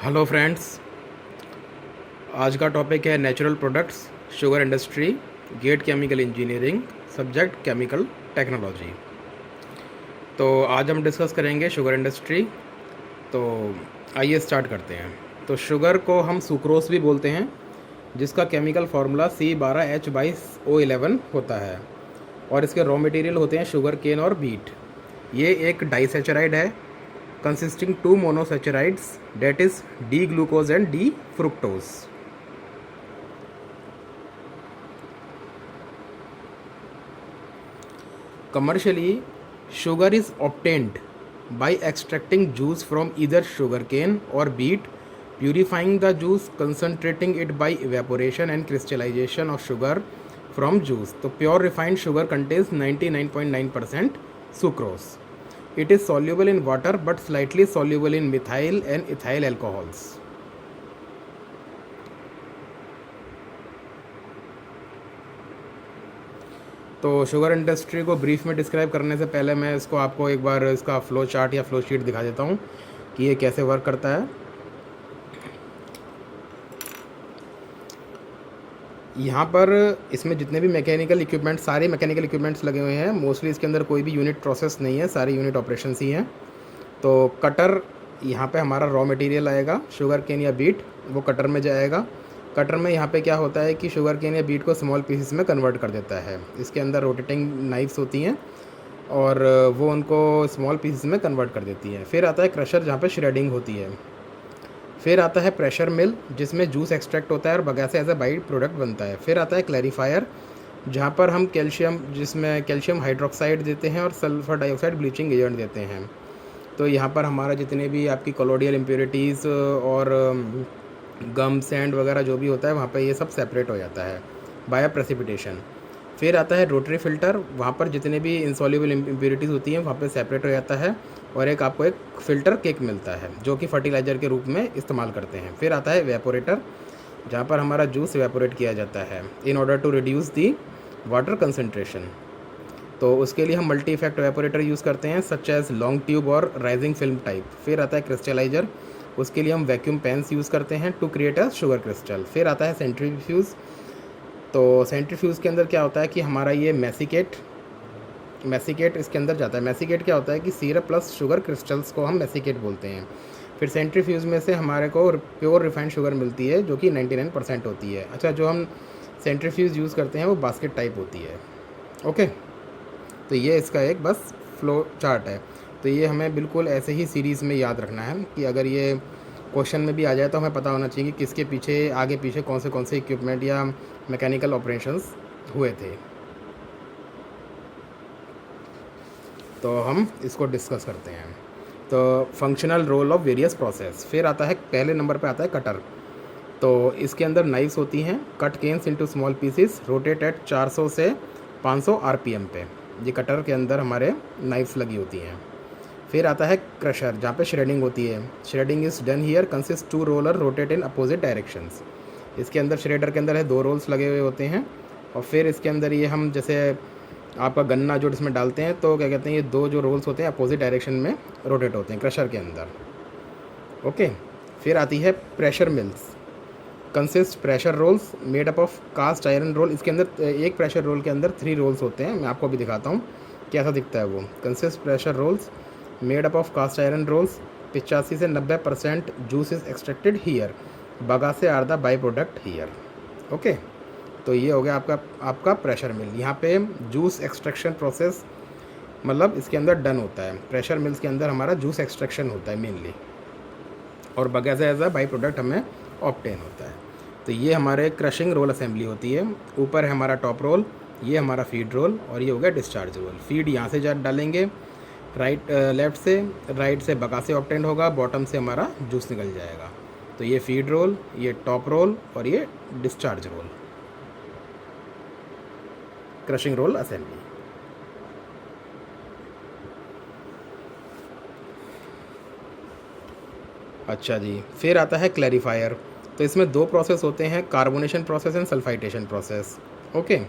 Hello friends, आज का topic है natural products, sugar industry, GATE chemical engineering, subject chemical technology. तो आज हम डिस्कस करेंगे शुगर इंडस्ट्री। तो आइए स्टार्ट करते हैं। तो शुगर को हम सुक्रोस भी बोलते हैं, जिसका केमिकल फार्मूला C12H22O11 होता है, और इसके रॉ मटेरियल होते हैं शुगर केन और बीट। ये एक डाइसेचराइड है consisting two monosaccharides, that is D-glucose and D-fructose. Commercially, sugar is obtained by extracting juice from either sugarcane or beet, purifying the juice, concentrating it by evaporation and crystallization of sugar from juice. तो pure refined sugar contains 99.9% sucrose. It is soluble in water but slightly soluble in methyl and ethyl alcohols. तो sugar industry को brief में describe करने से पहले मैं इसको आपको एक बार इसका फ़्लो चार्ट या फ़्लो शीट दिखा देता हूँ कि ये कैसे वर्क करता है। यहाँ पर इसमें जितने भी मैकेनिकल इक्विपमेंट, सारे मैकेनिकल इक्विपमेंट्स लगे हुए हैं। मोस्टली इसके अंदर कोई भी यूनिट प्रोसेस नहीं है, सारे यूनिट ऑपरेशंस ही हैं। तो कटर, यहाँ पे हमारा रॉ मटेरियल आएगा, शुगर केन या बीट, वो कटर में जाएगा। कटर में यहाँ पे क्या होता है कि शुगर केन या बीट को स्मॉल पीसेस में कन्वर्ट कर देता है। इसके अंदर रोटेटिंग नाइफ्स होती हैं और वो उनको स्मॉल पीसेस में कन्वर्ट कर देती हैं। फिर आता है क्रशर, जहाँ पे श्रेडिंग होती है। फिर आता है प्रेशर मिल, जिसमें जूस एक्सट्रैक्ट होता है और बगैर से एज ए बाई प्रोडक्ट बनता है। फिर आता है क्लैरिफायर, जहाँ पर हम कैल्शियम, जिसमें कैल्शियम हाइड्रोक्साइड देते हैं और सल्फर डाइऑक्साइड ब्लीचिंग एजेंट देते हैं। तो यहाँ पर हमारा जितने भी आपकी कोलोडियल इम्प्योरिटीज़ और गम, सैंड वगैरह जो भी होता है, वहाँ पर ये सब सेपरेट हो जाता है बाय प्रेसिपिटेशन। फिर आता है रोटरी फ़िल्टर, वहाँ पर जितने भी इंसॉल्युबल इम्प्योरिटीज़ होती हैं वहाँ पर सेपरेट हो जाता है, और एक आपको एक फ़िल्टर केक मिलता है जो कि फर्टिलाइज़र के रूप में इस्तेमाल करते हैं। फिर आता है वेपोरेटर, जहाँ पर हमारा जूस वेपोरेट किया जाता है in order to reduce the water concentration. तो उसके लिए हम मल्टी इफेक्ट वेपोरेटर यूज़ करते हैं, सच एज़ लॉन्ग ट्यूब और राइजिंग फिल्म टाइप। फिर आता है क्रिस्टलाइज़र, उसके लिए हम वैक्यूम पेन्स यूज़ करते हैं to create a sugar crystal. फिर आता है सेंट्रीफ्यूज़। तो सेंट्रीफ्यूज़ के अंदर क्या होता है कि हमारा ये मैसिकेट इसके अंदर जाता है। मैसिकेट क्या होता है कि सिरप प्लस शुगर क्रिस्टल्स को हम मैसिकेट बोलते हैं। फिर सेंट्रीफ्यूज़ में से हमारे को प्योर रिफाइंड शुगर मिलती है जो कि 99% होती है। अच्छा, जो हम सेंट्रीफ्यूज़ यूज़ करते हैं वो बास्केट टाइप होती है। ओके, तो ये इसका एक बस फ्लो चार्ट है। तो ये हमें बिल्कुल ऐसे ही सीरीज़ में याद रखना है कि अगर ये क्वेश्चन में भी आ जाए तो हमें पता होना चाहिए कि किसके पीछे, आगे पीछे कौन से इक्विपमेंट या मैकेनिकल ऑपरेशंस हुए थे। तो हम इसको डिस्कस करते हैं। तो functional role of various process. फिर आता है, पहले नंबर पे आता है कटर। तो इसके अंदर नाइफ्स होती हैं, cut canes into small pieces, rotate at 400 से 500 आरपीएम पे। ये कटर के अंदर हमारे नाइफ्स लगी होती हैं। फिर आता है क्रशर, जहाँ पे श्रेडिंग होती है। Shredding is done here, consist 2 roller rotate in opposite directions. इसके अंदर, श्रेडर के अंदर है 2 रोल्स लगे हुए होते हैं। और फिर इसके अंदर ये हम, जैसे आपका गन्ना जो इसमें डालते हैं, तो क्या कहते हैं, ये 2 जो रोल्स होते हैं अपोजिट डायरेक्शन में रोटेट होते हैं क्रशर के अंदर। ओके, फिर आती है pressure mills, consist pressure rolls made up of cast iron roll. इसके अंदर एक प्रेशर रोल के अंदर 3 रोल्स होते हैं। मैं आपको भी दिखाता हूँ कैसा दिखता है वो। Consist pressure rolls made up of cast iron rolls, 85 से 90% juice is extracted here, bagasse are the by product here. Okay, तो ये हो गया आपका प्रेशर मिल। यहाँ पे जूस एक्सट्रैक्शन प्रोसेस, मतलब इसके अंदर डन होता है। प्रेशर मिल्स के अंदर हमारा जूस एक्सट्रैक्शन होता है मेनली, और बगैर से एज अ बाई प्रोडक्ट हमें ऑब्टेन होता है। तो ये हमारे क्रशिंग रोल असेंबली होती है। ऊपर है हमारा टॉप रोल, ये हमारा फीड रोल, और ये हो गया डिस्चार्ज रोल। फीड यहाँ से डालेंगे, लेफ़्ट से, राइट से बगा से ऑब्टेन होगा, बॉटम से हमारा जूस निकल जाएगा। तो ये फीड रोल, ये टॉप रोल, और ये discharge roll, crushing roll assembly. अच्छा जी, फिर आता है क्लैरिफायर। तो इसमें 2 प्रोसेस होते हैं, carbonation process and sulphitation process. Okay,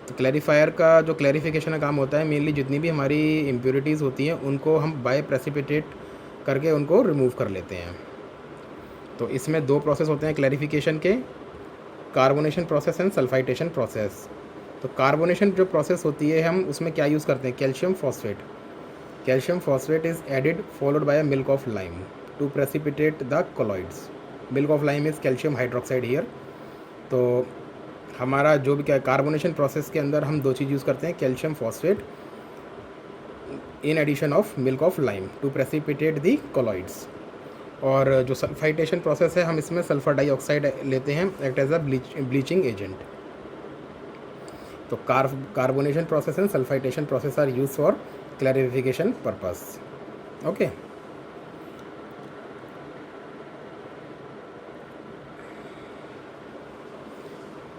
तो क्लैरिफायर का जो क्लैरिफिकेशन का काम होता है, मेनली जितनी भी हमारी इम्प्योरिटीज़ होती हैं उनको हम बाय प्रेसिपिटेट करके उनको रिमूव कर लेते हैं। तो इसमें दो प्रोसेस होते हैं क्लैरिफिकेशन के, carbonation process and sulphitation process. तो कार्बोनेशन जो प्रोसेस होती है हम उसमें क्या यूज़ करते हैं, calcium phosphate. Calcium phosphate is added followed by a milk of lime to precipitate the colloids. Milk of lime is calcium hydroxide here. तो हमारा जो भी क्या कार्बोनेशन प्रोसेस के अंदर हम दो चीज़ यूज़ करते हैं, calcium phosphate in addition of milk of lime to precipitate the colloids. और जो सल्फाइटेशन प्रोसेस है हम इसमें सल्फर डाइऑक्साइड लेते हैं act as a bleaching agent. तो carbonation process and sulphitation process are use for clarification purpose. Okay,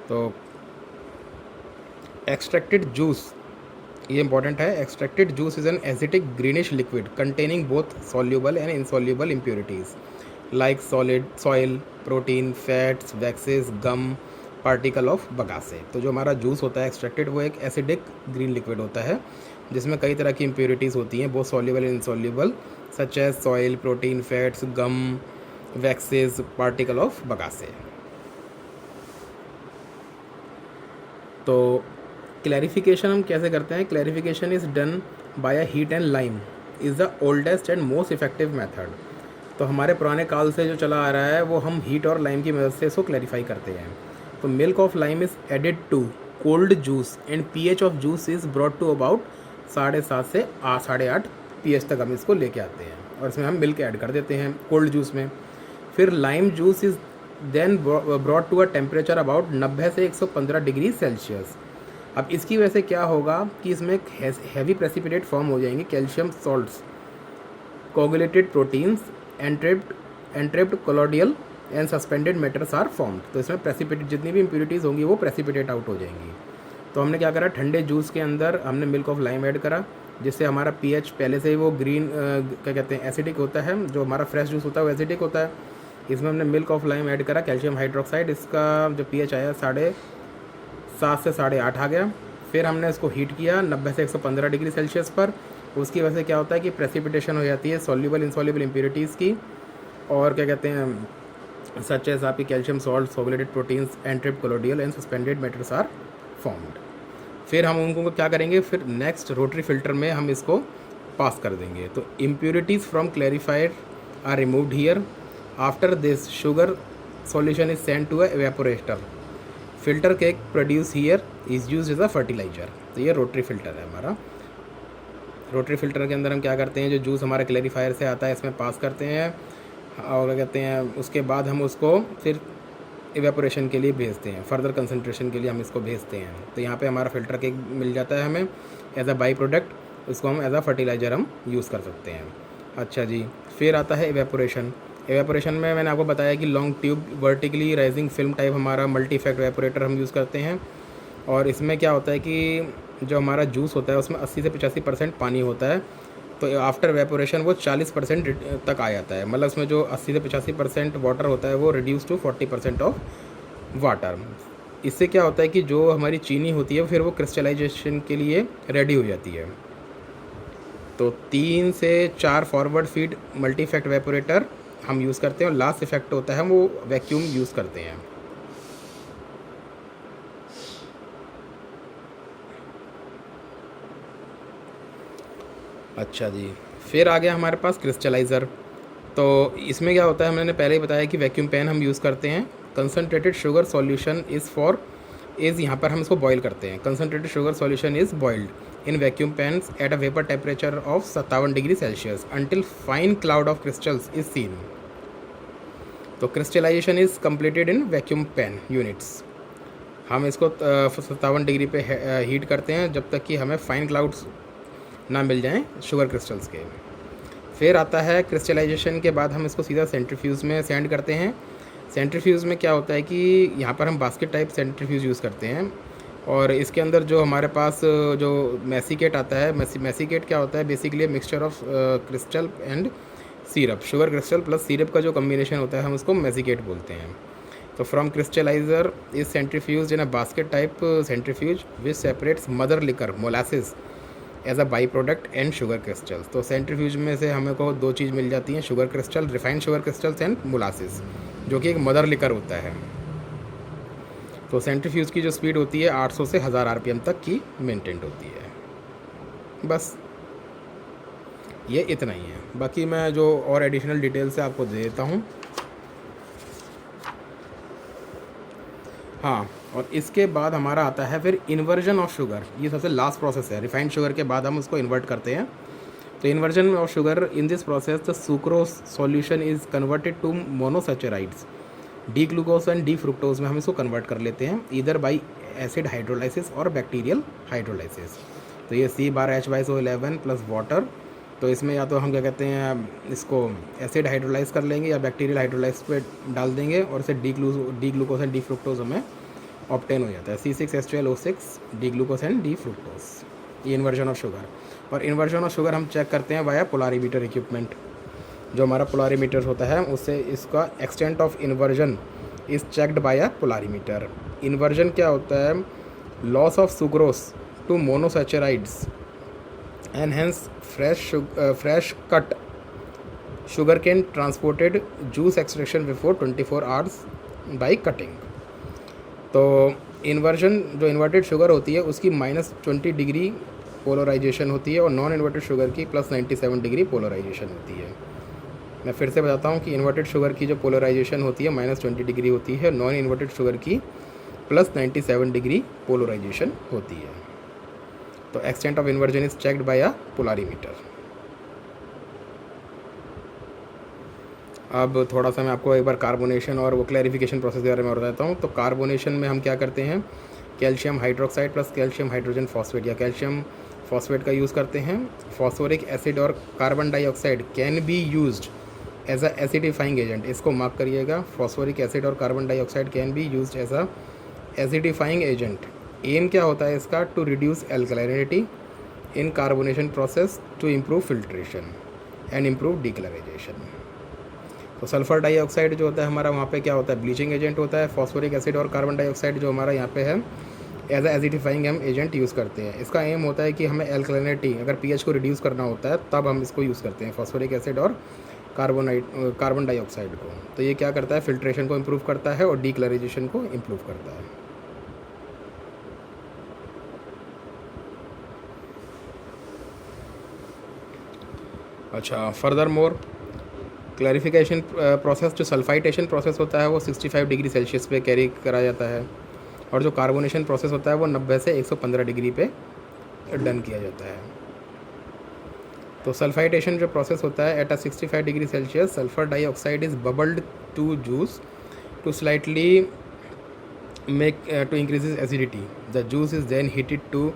तो extracted juice, ये इंपॉर्टेंट है। Extracted juice is an acidic greenish liquid containing both soluble and insoluble impurities like solid soil, protein, fats, waxes, gum, particle of bagasse. तो जो हमारा juice होता है extracted, वो एक एसिडिक ग्रीन लिक्विड होता है जिसमें कई तरह की इम्प्योरिटीज़ होती हैं, both soluble and insoluble, such as soil, protein, fats, gum, waxes, particle of bagasse. तो क्लैरिफिकेशन हम कैसे करते हैं, clarification is done by a heat and lime is the oldest and most effective method. तो हमारे पुराने काल से जो चला आ रहा है वो हम हीट और लाइम की मदद से इसको क्लैरिफाई करते हैं। तो milk of lime is added to cold juice and pH of juice is brought to about 7.5 से 8.5 pH तक हम इसको लेके आते हैं और इसमें हम मिल्क ऐड कर देते हैं कोल्ड जूस में। फिर lime juice is then brought to a temperature about 90 से 115 डिग्री सेल्सियस। अब इसकी वजह से क्या होगा कि इसमें हैवी प्रेसिपिटेट फॉर्म हो जाएंगे, calcium salts, coagulated proteins, entrapped colloidal and suspended matters are formed. तो इसमें प्रेसिपिटेट जितनी भी इम्प्योरिटीज़ होंगी वो प्रेसिपिटेट आउट हो जाएंगी। तो हमने क्या करा, ठंडे जूस के अंदर हमने मिल्क ऑफ लाइम ऐड करा जिससे हमारा pH पहले से ही वो ग्रीन क्या कहते हैं एसिडिक होता है। जो हमारा फ्रेश जूस होता है वो एसिडिक होता है। इसमें हमने मिल्क ऑफ लाइम ऐड करा, कैल्शियम हाइड्रोक्साइड, इसका जो pH आया 7.5 से 8.5 आ गया। फिर हमने इसको हीट किया 90 से 115 डिग्री सेल्सियस पर। उसकी वजह से क्या होता है कि प्रेसिपिटेशन हो जाती है सॉल्यूबल इनसॉल्यूबल इम्प्योरिटीज़ की, और क्या कहते हैं सच एज आपकी calcium salt, coagulated proteins, entrapped colloidal and suspended matters are formed. फिर हम उनको क्या करेंगे, फिर नेक्स्ट रोटरी फिल्टर में हम इसको पास कर देंगे। तो impurities from clarified are removed here. After this sugar solution is send to a evaporator. Filter cake produce here is use as a fertiliser. तो ये रोटरी फिल्टर है हमारा। रोटरी फिल्टर के अंदर हम क्या करते हैं, जो जूस हमारे क्लैरिफायर से आता है इसमें पास करते हैं और क्या कहते हैं उसके बाद हम उसको फिर इवेपोरेशन के लिए भेजते हैं, फर्दर कंसनट्रेशन के लिए हम इसको भेजते हैं। तो यहाँ पे हमारा फ़िल्टर केक मिल जाता है हमें एज अ बाई प्रोडक्ट। उसको हम एज अ फर्टिलाइज़र हम यूज़ कर सकते हैं। अच्छा जी, फिर आता है इवेपोरेशन। इवेपोरेशन में मैंने आपको बताया कि long tube vertically rising film type हमारा मल्टी इफेक्ट इवेपोरेटर हम यूज़ करते हैं। और इसमें क्या होता है कि जो हमारा जूस होता है उसमें 80 से 85% पानी होता है। तो आफ्टर वेपोरेशन वो 40% तक आ जाता है, मतलब इसमें जो 80 से 85% वाटर होता है वो रिड्यूस टू 40% ऑफ वाटर। इससे क्या होता है कि जो हमारी चीनी होती है फिर वो क्रिस्टलाइजेशन के लिए रेडी हो जाती है। तो 3 से 4 forward feed multi effect evaporator हम यूज़ करते हैं और लास्ट इफेक्ट होता है वो वैक्यूम यूज़ करते हैं। अच्छा जी, फिर आ गया हमारे पास क्रिस्टलाइज़र। तो इसमें क्या होता है, मैंने पहले ही बताया कि वैक्यूम पैन हम यूज़ करते हैं। कंसनट्रेटेड शुगर सॉल्यूशन इज़ यहाँ पर हम इसको बॉयल करते हैं। Concentrated sugar solution is boiled in vacuum pans at a vapour temperature of 57 degree Celsius until fine cloud of crystals is seen. तो crystallisation is completed in vacuum pan units. हम इसको 57 degree पे heat करते हैं जब तक कि हमें फाइन क्लाउड्स ना मिल जाएं शुगर क्रिस्टल्स के। फिर आता है क्रिस्टलाइजेशन के बाद हम इसको सीधा सेंट्रीफ्यूज़ में सेंड करते हैं। सेंट्रीफ्यूज़ में क्या होता है कि यहाँ पर हम बास्केट टाइप सेंट्रीफ्यूज़ यूज़ करते हैं और इसके अंदर जो हमारे पास जो मैसिकेट आता है, मैसिकेट क्या होता है, basically mixture of crystal and syrup, sugar crystal plus syrup का जो कम्बिनेशन होता है हम उसको मैसिकेट बोलते हैं। तो from crystalliser is centrifuge in a basket type centrifuge which separates mother liquor molasses as a by product and sugar crystals. तो सेंट्रीफ्यूज में से हमें को दो चीज़ मिल जाती हैं, sugar crystal, refined sugar crystals and molasses, जो कि एक मदर लिकर होता है। तो सेंट्रीफ्यूज की जो स्पीड होती है 800 से 1000 आरपीएम तक की मेंटेन होती है। बस ये इतना ही है, बाकी मैं जो और एडिशनल डिटेल से आपको दे देता हूँ। हाँ, और इसके बाद हमारा आता है फिर इन्वर्जन ऑफ शुगर। ये सबसे लास्ट प्रोसेस है, रिफाइंड शुगर के बाद हम उसको इन्वर्ट करते हैं। तो inversion of sugar, in this process the sucrose solution is converted to monosaccharides, D glucose and D fructose में हम इसको कन्वर्ट कर लेते हैं, ईदर बाई एसिड हाइड्रोलाइसिस और बैक्टीरियल हाइड्रोलाइसिस। तो ये C/H2O11 प्लस वाटर, तो इसमें या तो हम क्या कहते हैं इसको एसिड हाइड्रोलाइज कर लेंगे या बैक्टीरियल हाइड्रोलाइज पे डाल देंगे, और इसे D glucose and D fructose हमें ऑब्टेन हो जाता है, C6H12O6 D glucose and D fructose. ये इन्वर्जन ऑफ शुगर। और इन्वर्जन ऑफ शुगर हम चेक करते हैं वाया पोलारीमीटर इक्विपमेंट। जो हमारा पोलारीमीटर होता है उससे इसका extent of inversion is checked by a polarimeter. Inversion क्या होता है? Loss of sucrose to monosaccharides and hence fresh cut sugar cane transported juice extraction before 24 hours by cutting. तो इन्वर्जन जो इन्वर्टेड शुगर होती है उसकी -20 डिग्री पोलराइजेशन होती है और नॉन इन्वर्टेड शुगर की +97 डिग्री पोलराइजेशन होती है। मैं फिर से बताता हूँ कि इन्वर्टेड शुगर की जो पोलराइजेशन होती है -20 डिग्री होती है, नॉन इन्वर्टेड शुगर की +97 डिग्री पोलराइजेशन होती है। तो extent of inversion is checked by a polarimeter. अब थोड़ा सा मैं आपको एक बार कार्बोनेशन और वो क्लैरिफिकेशन प्रोसेस के बारे में बताता हूँ। तो कार्बोनेशन में हम क्या करते हैं, calcium hydroxide plus calcium hydrogen phosphate या कैल्शियम फॉस्फेट का यूज़ करते हैं। फॉस्फोरिक एसिड और carbon dioxide can be used as a acidifying agent. इसको मार्क करिएगा, फॉस्फोरिक एसिड और carbon dioxide can be used as a acidifying agent. Aim क्या होता है इसका? To reduce alkalinity in carbonation process to improve filtration and improve decolourization. तो sulphur dioxide जो होता है हमारा वहाँ पे क्या होता है? ब्लीचिंग एजेंट होता है। फॉस्फोरिक एसिड और कार्बन डाइऑक्साइड जो हमारा यहाँ पे है एज अ एसिडिफाइंग हम एजेंट यूज़ करते हैं। इसका एम होता है कि हमें एल्कलाइनिटी, अगर पीएच को रिड्यूस करना होता है तब हम इसको यूज़ करते हैं, फॉस्फोरिक एसिड और कार्बन डाइऑक्साइड को। तो ये क्या करता है? फिल्ट्रेशन को इम्प्रूव करता है और डीकलराइजेशन को इम्प्रूव करता है। अच्छा, फर्दर मोर क्लैरिफिकेशन प्रोसेस, जो सल्फाइटेशन प्रोसेस होता है वो 65 डिग्री सेल्सियस पे कैरी करा जाता है, और जो कार्बोनेशन प्रोसेस होता है वो 90 से 115 डिग्री पे डन किया जाता है। तो सल्फाइटेशन जो प्रोसेस होता है at a 65 degree Celsius, sulphur dioxide is bubbled to juice to slightly to increase acidity. The juice is then heated to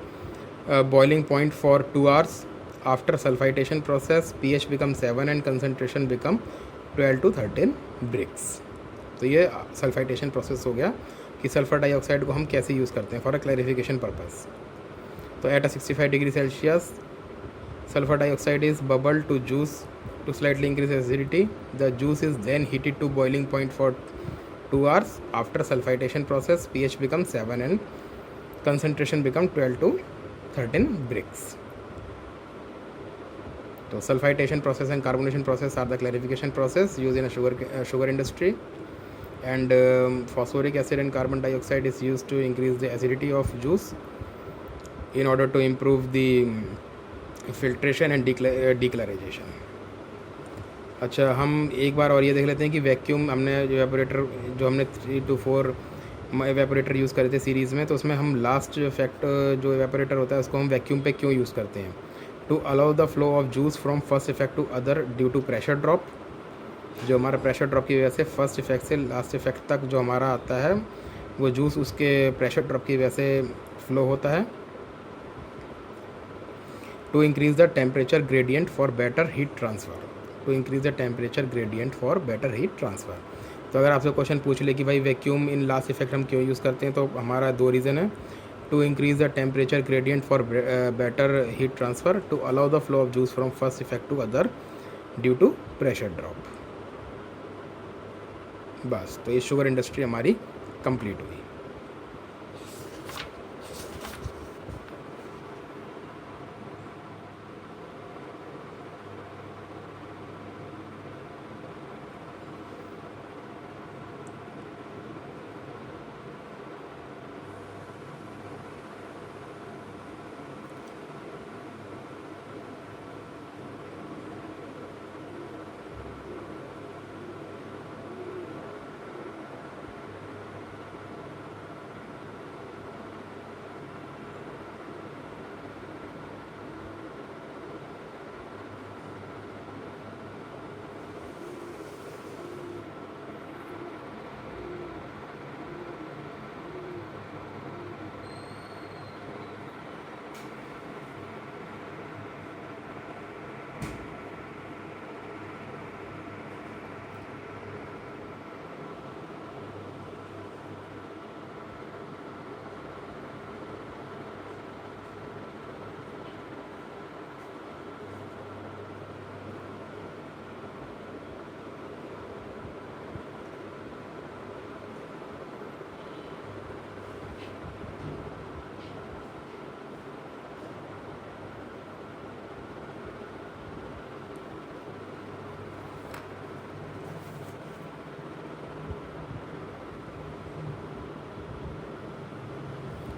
boiling point for 2 hours. After sulfitation process, pH become 7 and concentration become 12 to 13 bricks. तो ये सल्फाइटेशन process हो गया कि sulphur dioxide को हम कैसे use करते हैं फॉर अ क्लैरिफिकेशन पर्पस। तो at a 65 degree Celsius sulphur dioxide is bubble to juice to slightly increase acidity. The juice is then heated to boiling point for 2 hours. After sulfitation process, pH become 7 and concentration become 12 to 13 bricks. So sulfitation process and carbonation process are the clarification process used in a sugar industry, and phosphoric acid and carbon dioxide is used to increase the acidity of juice in order to improve the filtration and decolorization. अच्छा, हम एक बार और ये देख लेते हैं कि vacuum हमने एवेपोरेटर जो हमने 3 to 4 एवेपोरेटर यूज़ करे थे सीरीज़ में, तो उसमें हम लास्ट फैक्ट जो एवेपोरेटर होता है उसको हम वैक्यूम पे क्यों यूज़ करते हैं? To allow the flow of juice from first effect to other due to pressure drop. जो हमारा प्रेशर ड्रॉप की वजह से फर्स्ट इफेक्ट से लास्ट इफेक्ट तक जो हमारा आता है वो जूस उसके प्रेशर ड्रॉप की वजह से फ्लो होता है। To increase the temperature gradient for better heat transfer. To increase the temperature gradient for better heat transfer. तो अगर आपसे क्वेश्चन पूछ ले कि भाई वैक्यूम इन लास्ट इफेक्ट हम क्यों यूज़ करते हैं, तो हमारा 2 रीज़न है। To increase the temperature gradient for better heat transfer, to allow the flow of juice from first effect to other due to pressure drop. बस, तो ये शुगर इंडस्ट्री हमारी कंप्लीट हुई।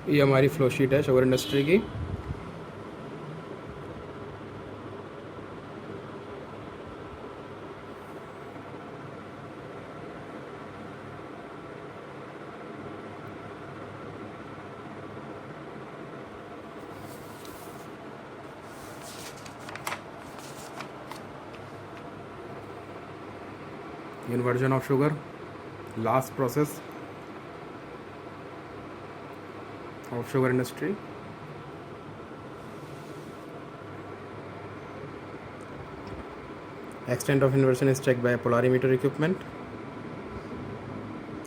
ये हमारी फ्लो शीट है शुगर इंडस्ट्री की। Inversion of sugar, last process of sugar industry. Extent of inversion is checked by polarimeter equipment.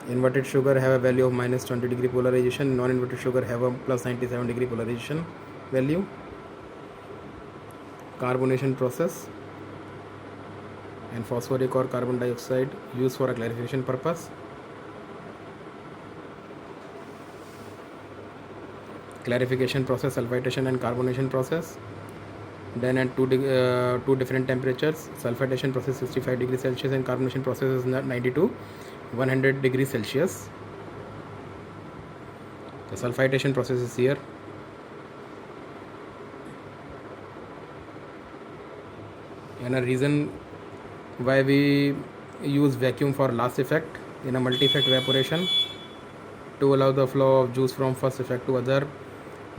Inverted sugar have a value of minus 20 degree polarization. Non-inverted sugar have a plus 97 degree polarization value. Carbonation process and phosphoric or carbon dioxide used for a clarification purpose. Clarification process, sulfitation and carbonation process done at two different temperatures. Sulfitation process 65 degrees Celsius and carbonation process is 90 to 100 degrees Celsius. The sulfitation process is here. And a reason why we use vacuum for last effect in a multi-effect evaporation to allow the flow of juice from first effect to other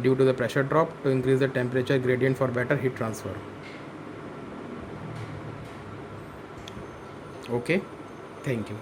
due to the pressure drop to increase the temperature gradient for better heat transfer. Okay, thank you.